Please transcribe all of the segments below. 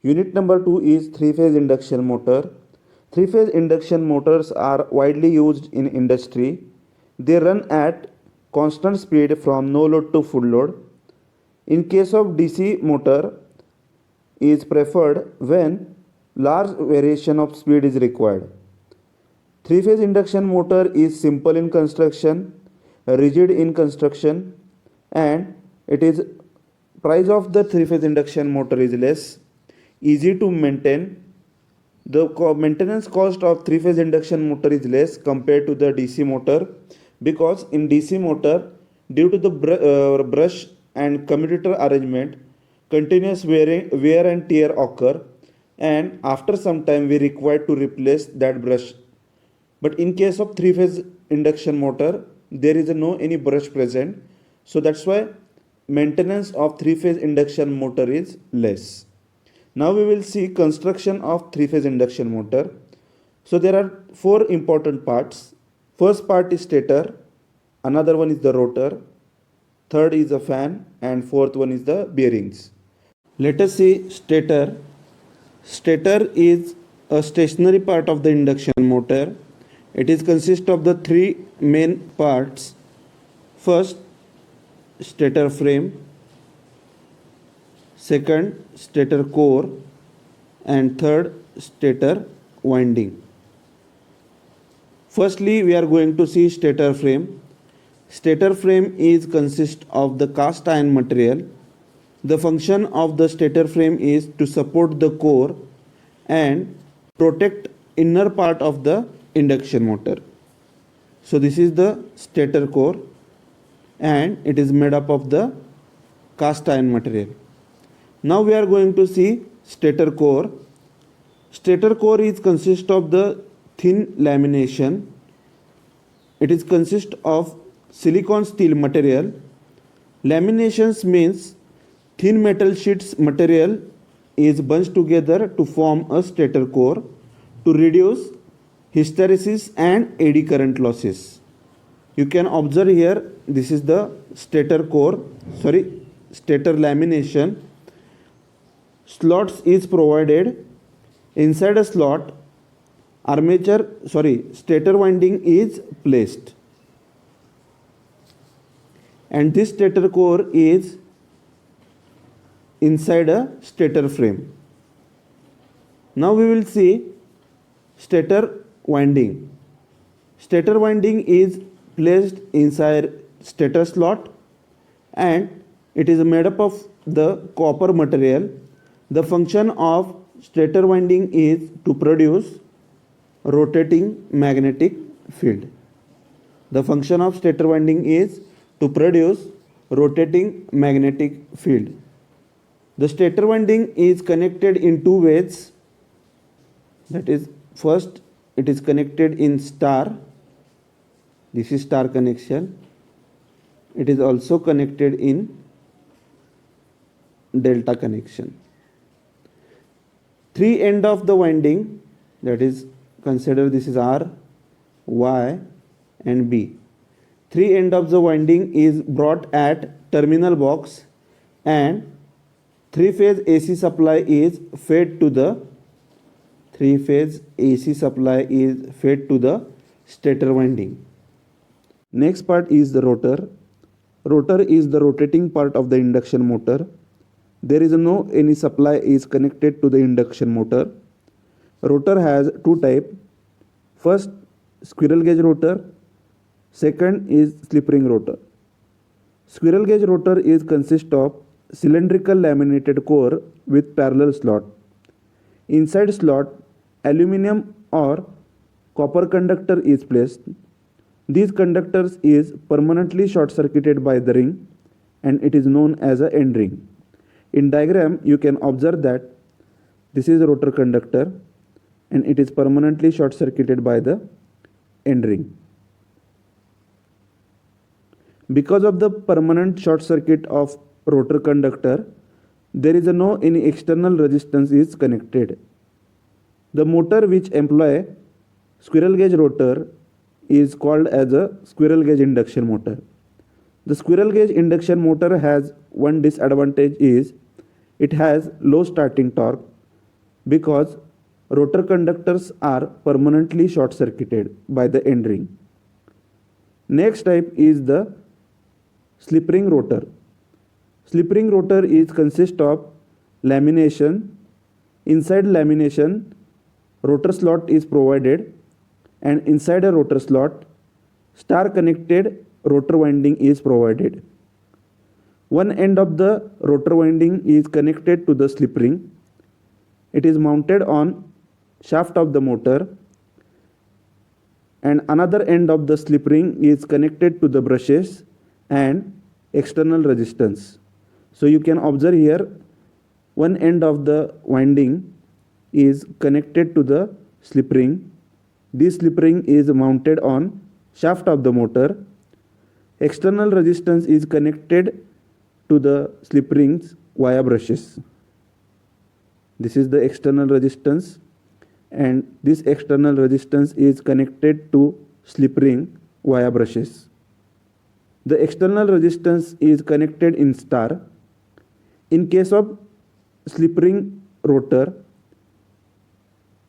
Unit number 2 is three-phase induction motor. Three-phase induction motors are widely used in industry. They run at constant speed from no load to full load. In case of DC motor is preferred when large variation of speed is required. Three-phase induction motor is simple in construction, rigid in construction, and it is price of the three-phase induction motor is less, easy to maintain. The maintenance cost of three-phase induction motor is less compared to the DC motor, because in DC motor, due to the brush and commutator arrangement, continuous wear and tear occur, and after some time we require to replace that brush. But in case of three-phase induction motor, there is no any brush present, so that's why maintenance of three-phase induction motor is less. Now we will see construction of three-phase induction motor. So there are four important parts. First part is stator, another one is the rotor, third is the fan, and fourth one is the bearings. Let us see stator. Stator is a stationary part of the induction motor. It is consist of the three main parts. First, stator frame. Second, stator core. And third, stator winding. Firstly, we are going to see stator frame. Stator frame is consist of the cast iron material. The function of the stator frame is to support the core and protect inner part of the induction motor. So this is the stator core and it is made up of the cast iron material. Now we are going to see stator core. Stator core is consist of the thin lamination. It is consist of silicon steel material. Laminations means thin metal sheets material is bunched together to form a stator core to reduce hysteresis and eddy current losses. You can observe here, this is the stator lamination. Slots is provided. Inside a slot, stator winding is placed. And this stator core is inside a stator frame. Now we will see stator winding. Stator winding is placed inside stator slot and it is made up of the copper material. The function of stator winding is to produce rotating magnetic field. The function of stator winding is to produce rotating magnetic field. The stator winding is connected in two ways. That is, first it is connected in star. This is star connection. It is also connected in delta connection. Three end of the winding, that is, consider this is R, Y and B. Three end of the winding is brought at terminal box and three-phase AC supply is fed to the stator winding. Next part is the rotor. Rotor is the rotating part of the induction motor. There is no any supply is connected to the induction motor. Rotor has two types. First, squirrel gauge rotor. Second is slip ring rotor. Squirrel gauge rotor is consist of cylindrical laminated core with parallel slot. Inside slot, aluminum or copper conductor is placed. These conductors is permanently short circuited by the ring and it is known as a end ring. In diagram, you can observe that this is a rotor conductor and it is permanently short circuited by the end ring. Because of the permanent short circuit of rotor conductor, there is no any external resistance is connected. The motor which employ squirrel gauge rotor is called as a squirrel gauge induction motor. The squirrel gauge induction motor has one disadvantage is it has low starting torque. because rotor conductors are permanently short circuited by the end ring. Next type is the slip ring rotor. Slip ring rotor is consist of lamination. Inside lamination, rotor slot is provided, and inside a rotor slot, star connected rotor winding is provided. One end of the rotor winding is connected to the slip ring. It is mounted on shaft of the motor, and another end of the slip ring is connected to the brushes and external resistance. So you can observe here, one end of the winding is connected to the slip ring. This slip ring is mounted on shaft of the motor. External resistance is connected to the slip rings via brushes. This is the external resistance, and this external resistance is connected to slip ring via brushes. The external resistance is connected in star. In case of slip ring rotor,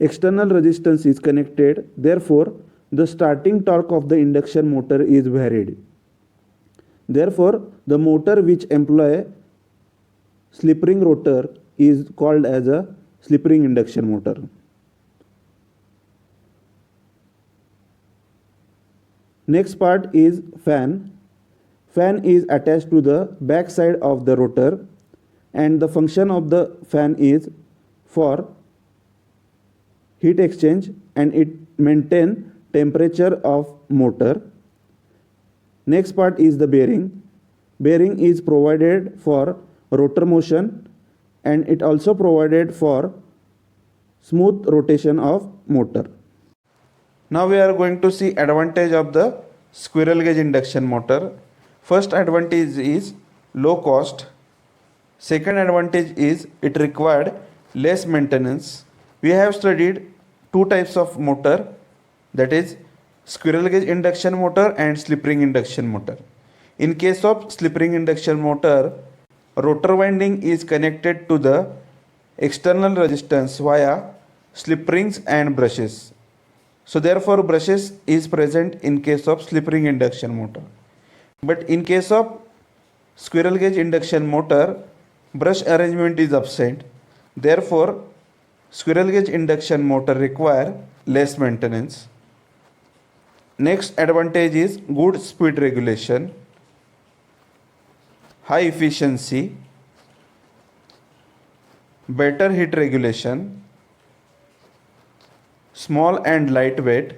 external resistance is connected, therefore the starting torque of the induction motor is varied. Therefore, the motor which employ slip ring rotor is called as a slip ring induction motor. Next part is fan. Fan is attached to the back side of the rotor, and the function of the fan is for heat exchange, and it maintain temperature of motor. Next part is the bearing. Bearing is provided for rotor motion, and it also provided for smooth rotation of motor. Now we are going to see advantage of the squirrel cage induction motor. First advantage is low cost. Second advantage is it required less maintenance. We have studied two types of motor, that is squirrel cage induction motor and slip ring induction motor. In case of slip ring induction motor, rotor winding is connected to the external resistance via slip rings and brushes. So therefore brushes is present in case of slip ring induction motor. But in case of squirrel cage induction motor, brush arrangement is absent. Therefore squirrel cage induction motor require less maintenance. Next advantage is good speed regulation, high efficiency, better heat regulation, small and lightweight,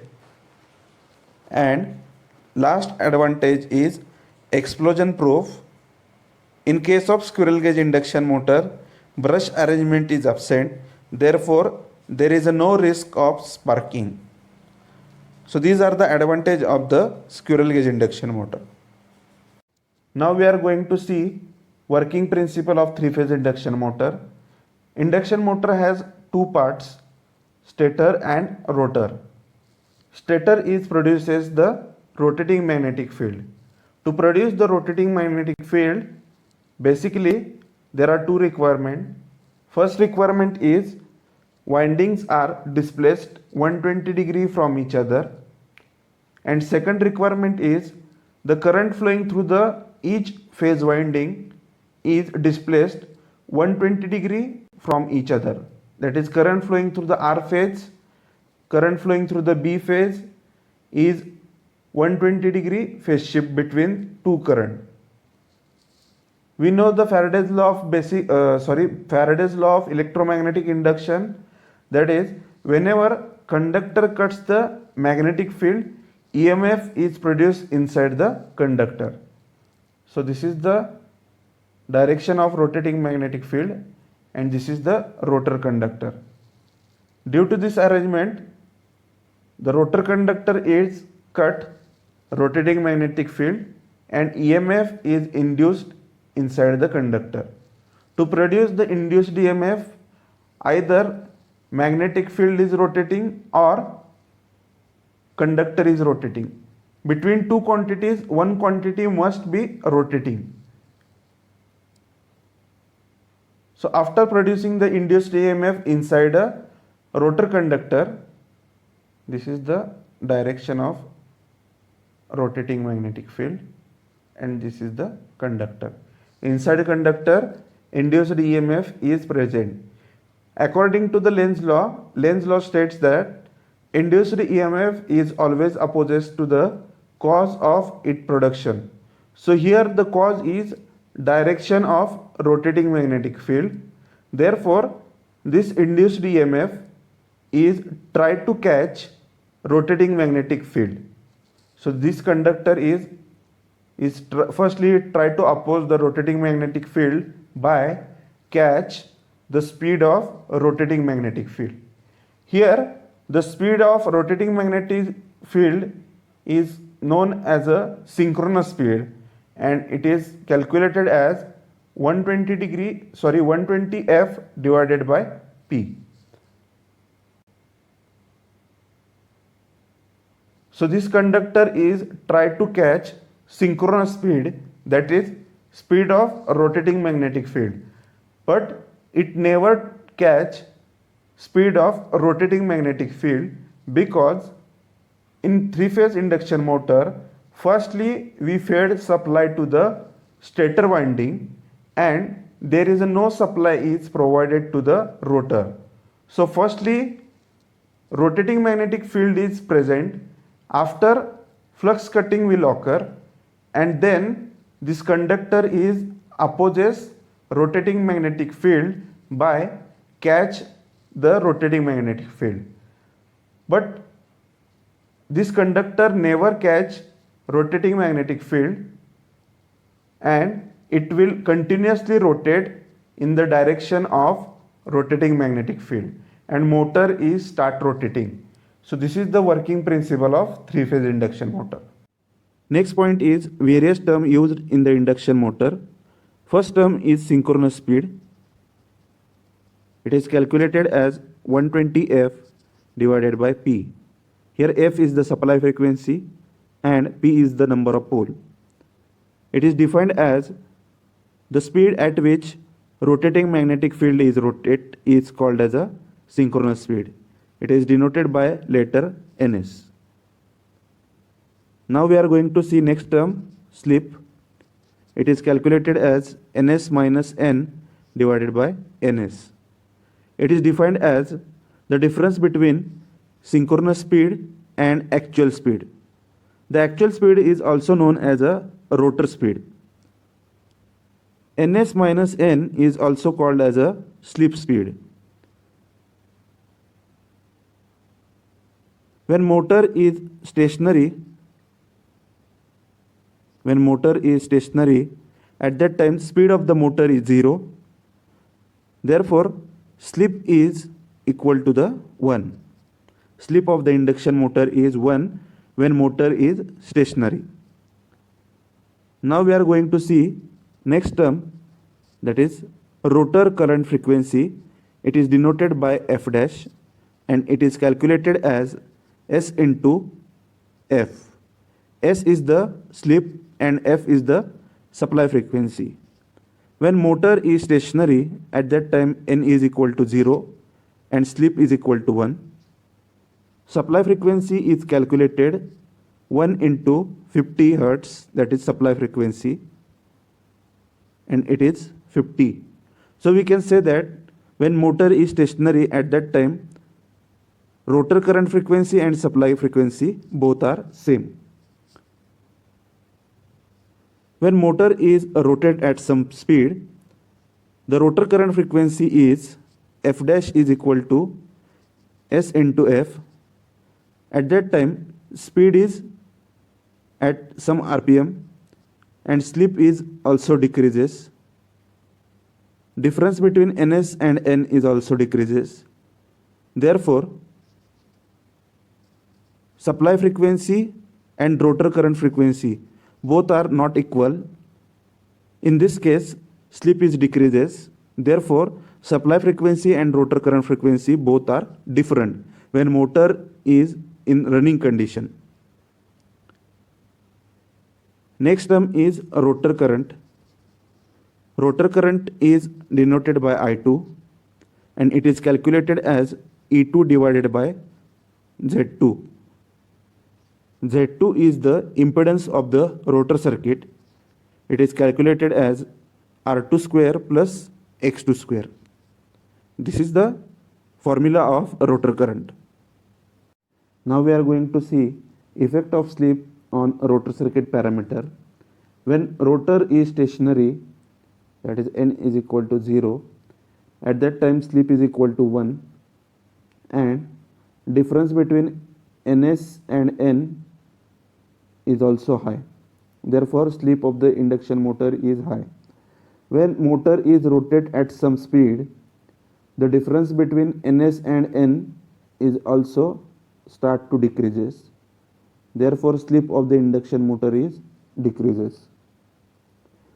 and last advantage is explosion proof. In case of squirrel cage induction motor, brush arrangement is absent, therefore there is no risk of sparking. So these are the advantage of the squirrel cage induction motor. Now we are going to see working principle of three-phase induction motor. Induction motor has two parts, stator and rotor. Stator is produces the rotating magnetic field. To produce the rotating magnetic field, basically there are two requirements. First requirement is windings are displaced 120 degree from each other, and second requirement is the current flowing through the each phase winding is displaced 120 degree from each other. That is, current flowing through the R phase, current flowing through the B phase is 120 degree phase shift between two current. We know the Faraday's law of electromagnetic induction, that is, whenever conductor cuts the magnetic field, EMF is produced inside the conductor. So this is the direction of rotating magnetic field, and this is the rotor conductor. Due to this arrangement, the rotor conductor is cut rotating magnetic field and EMF is induced inside the conductor. To produce the induced EMF, either magnetic field is rotating or conductor is rotating. Between two quantities, one quantity must be rotating. So after producing the induced EMF inside a rotor conductor, this is the direction of rotating magnetic field and this is the conductor. Inside a conductor, induced EMF is present. According to the Lenz law states that induced EMF is always opposite to the cause of its production. So here the cause is direction of rotating magnetic field. Therefore, this induced EMF is try to catch rotating magnetic field. So this conductor is firstly try to oppose the rotating magnetic field by catch the speed of rotating magnetic field. Here the speed of rotating magnetic field is known as a synchronous speed and it is calculated as 120 F divided by P. So this conductor is try to catch synchronous speed, that is speed of rotating magnetic field, but it never catch speed of rotating magnetic field because in three-phase induction motor, firstly we fed supply to the stator winding and there is no supply is provided to the rotor. So firstly rotating magnetic field is present, after flux cutting will occur and then this conductor is opposes rotating magnetic field by catch the rotating magnetic field. But this conductor never catch rotating magnetic field and it will continuously rotate in the direction of rotating magnetic field and motor is start rotating. So this is the working principle of three-phase induction motor. Next point is various terms used in the induction motor. First term is synchronous speed. It is calculated as 120 F divided by P. Here F is the supply frequency and P is the number of pole. It is defined as the speed at which rotating magnetic field is rotate is called as a synchronous speed. It is denoted by letter Ns. Now we are going to see next term, slip. It is calculated as Ns minus N divided by Ns. It is defined as the difference between synchronous speed and actual speed. The actual speed is also known as a rotor speed. Ns minus N is also called as a slip speed. When motor is stationary, at that time speed of the motor is 0. Therefore, slip is equal to the 1. Slip of the induction motor is 1 when motor is stationary. Now we are going to see next term, that is rotor current frequency. It is denoted by F dash and it is calculated as S into F. S is the slip and F is the supply frequency. When motor is stationary, at that time N is equal to 0 and slip is equal to 1. Supply frequency is calculated 1 into 50 Hertz, that is supply frequency, and it is 50. So we can say that when motor is stationary, at that time rotor current frequency and supply frequency both are same. When motor is rotated at some speed, the rotor current frequency is F dash is equal to S into F. At that time speed is at some RPM and slip is also decreases. Difference between Ns and N is also decreases. Therefore, supply frequency and rotor current frequency both are not equal. In this case, slip is decreases. Therefore, supply frequency and rotor current frequency both are different when motor is in running condition. Next term is rotor current. Rotor current is denoted by I2 and it is calculated as E2 divided by Z2. Z2 is the impedance of the rotor circuit. It is calculated as R2 square plus X2 square. This is the formula of rotor current. Now we are going to see effect of slip on rotor circuit parameter. When rotor is stationary, that is n is equal to 0, at that time slip is equal to 1 and difference between ns and n is also high. Therefore slip of the induction motor is high. When motor is rotated at some speed, the difference between ns and n is also start to decreases. Therefore slip of the induction motor is decreases.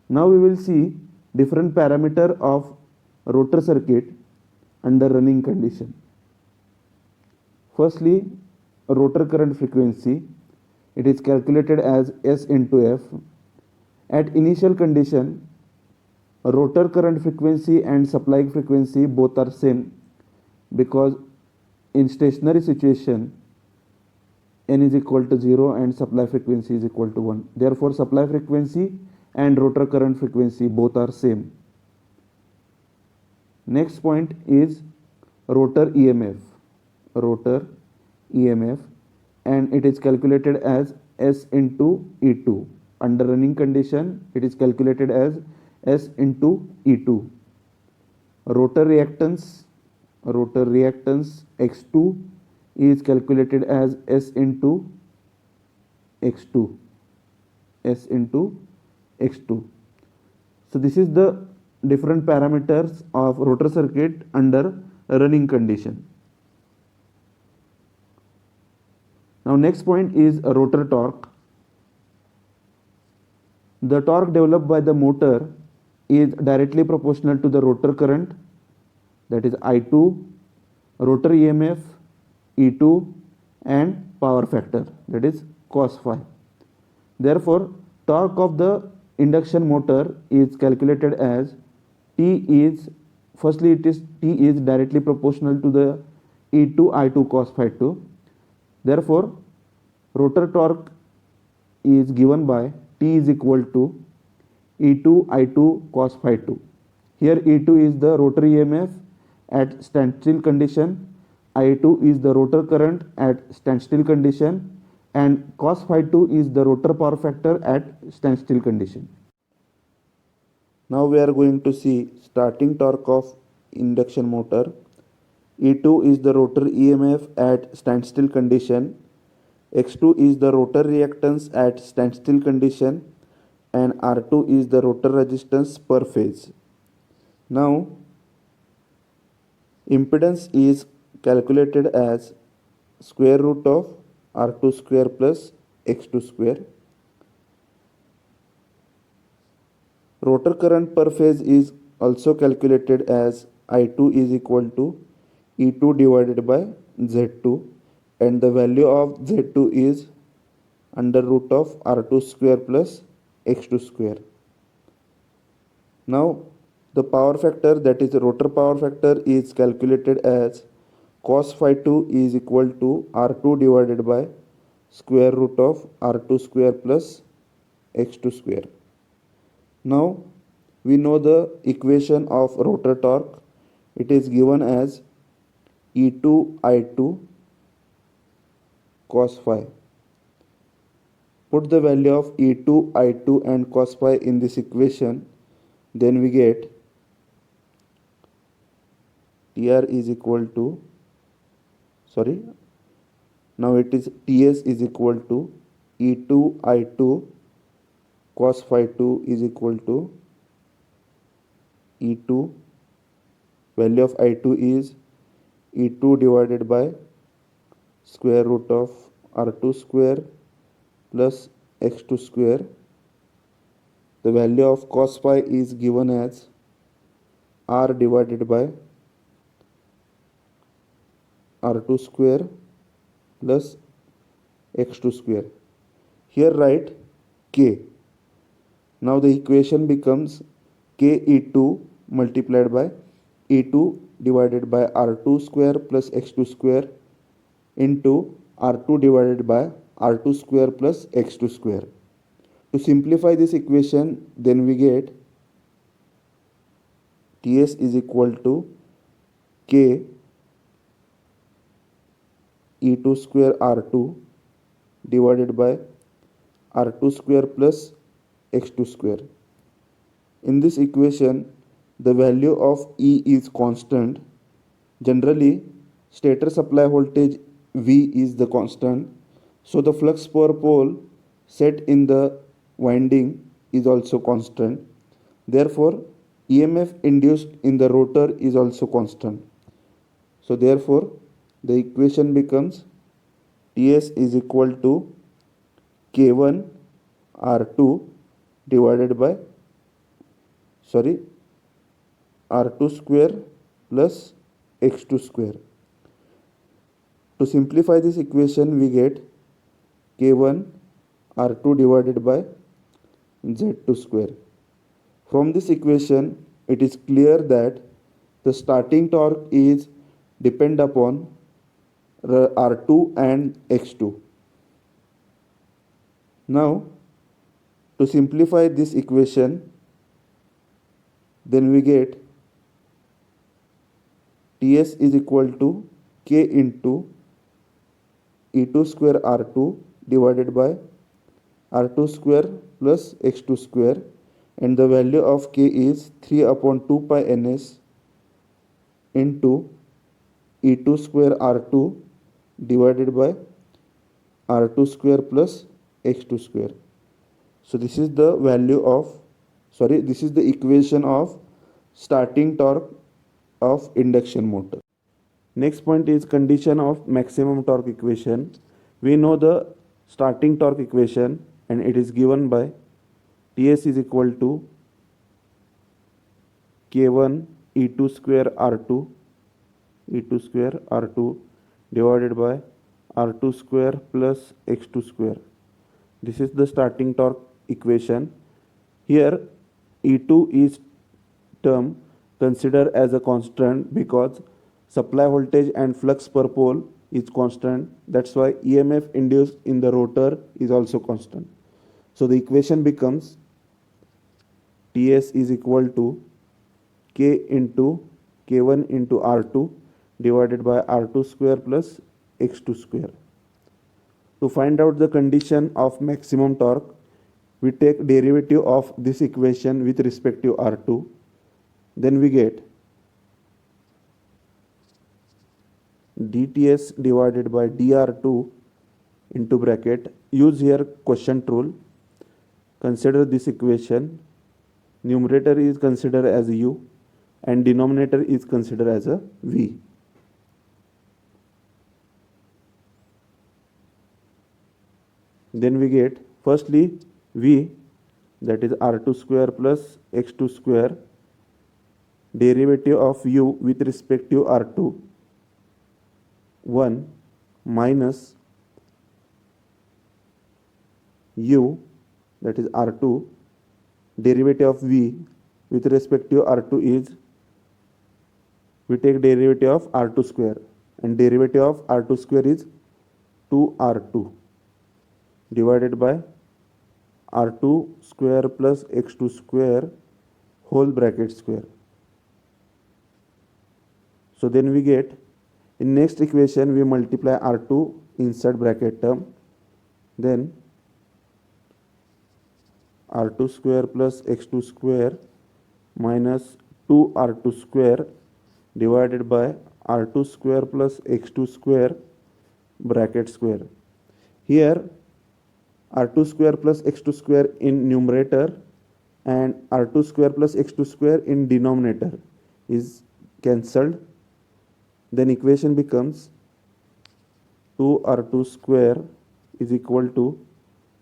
Now we will see different parameter of rotor circuit under running condition. Firstly, rotor current frequency. It is calculated as S into F. At initial condition, rotor current frequency and supply frequency both are same, because in stationary situation n is equal to 0 and supply frequency is equal to 1. Therefore supply frequency and rotor current frequency both are same. Next point is rotor EMF. Rotor EMF, and it is calculated as S into E2. Under running condition, it is calculated as S into E2. Rotor reactance X2 is calculated as S into X2. S into X2. So this is the different parameters of rotor circuit under running condition. Now next point is rotor torque. The torque developed by the motor is directly proportional to the rotor current, that is I2, rotor EMF, E2 and power factor, that is cos phi. Therefore torque of the induction motor is calculated as T is directly proportional to the E2 I2 cos phi 2. Therefore rotor torque is given by T is equal to E2 I2 cos phi 2. Here E2 is the rotor EMF at standstill condition, I2 is the rotor current at standstill condition, and cos phi 2 is the rotor power factor at standstill condition. Now we are going to see starting torque of induction motor. E2 is the rotor EMF at standstill condition, X2 is the rotor reactance at standstill condition, and R2 is the rotor resistance per phase. Now impedance is calculated as square root of R2 square plus X2 square. Rotor current per phase is also calculated as I2 is equal to E2 divided by Z2, and the value of Z2 is under root of R2 square plus X2 square. Now the power factor, that is the rotor power factor, is calculated as cos phi 2 is equal to R2 divided by square root of R2 square plus X2 square. Now we know the equation of rotor torque. It is given as E2 I2 cos phi. Put the value of E2 I2 and cos phi in this equation, then we get TR is equal to, now it is TS is equal to E2 I2 cos phi 2 is equal to E2, value of I2 is E2 divided by square root of R2 square plus X2 square. The value of cos phi is given as R divided by R2 square plus X2 square. Here write K. Now the equation becomes k e2 multiplied by e2 divided by r2 square plus x2 square into r2 divided by r2 square plus x2 square. To simplify this equation, then we get Ts is equal to k e2 square r2 divided by r2 square plus x2 square. In this equation, the value of E is constant. Generally, stator supply voltage V is the constant. So the flux per pole set in the winding is also constant. Therefore, EMF induced in the rotor is also constant. So therefore, the equation becomes Ts is equal to K1 R2 divided by R2 square plus X2 square. To simplify this equation, we get K1 R2 divided by Z2 square. From this equation, it is clear that the starting torque is depend upon R2 and X2. Now, to simplify this equation, then we get Ts is equal to K into E2 square R2 divided by R2 square plus X2 square, and the value of K is 3 upon 2 pi ns into E2 square R2 divided by R2 square plus X2 square. So this is the this is the equation of starting torque of induction motor. Next point is condition of maximum torque equation. We know the starting torque equation, and it is given by Ts is equal to K1 E2 square R2 divided by R2 square plus X2 square. This is the starting torque equation. Here E2 is term considered as a constant because supply voltage and flux per pole is constant. That's why EMF induced in the rotor is also constant. So the equation becomes Ts is equal to K into K1 into R2 divided by R2 square plus X2 square. To find out the condition of maximum torque, we take derivative of this equation with respect to R2. Then we get dTs divided by dR2 into bracket. Use here quotient rule. Consider this equation. Numerator is considered as U and denominator is considered as a V. Then we get firstly V, that is R2 square plus X2 square, derivative of U with respect to R2, 1 minus U, that is R2, derivative of V with respect to R2 is, we take derivative of R2 square, and derivative of R2 square is 2R2 divided by R2 square plus X2 square whole bracket square. So then we get, in next equation we multiply R2 inside bracket term, then R2 square plus X2 square minus 2R2 square divided by R2 square plus X2 square bracket square. Here R2 square plus X2 square in numerator and R2 square plus X2 square in denominator is cancelled. Then equation becomes 2R2 square is equal to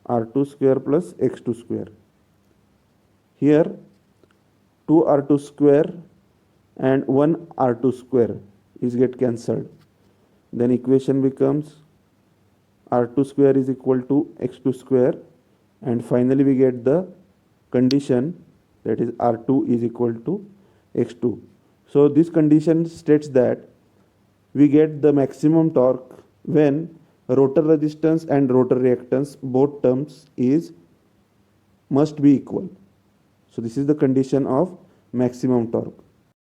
R2 square plus X2 square. Here 2R2 square and 1 R2 square is get cancelled. Then equation becomes R2 square is equal to X2 square, and finally we get the condition that is R2 is equal to X2. So this condition states that we get the maximum torque when rotor resistance and rotor reactance both terms is must be equal. So this is the condition of maximum torque.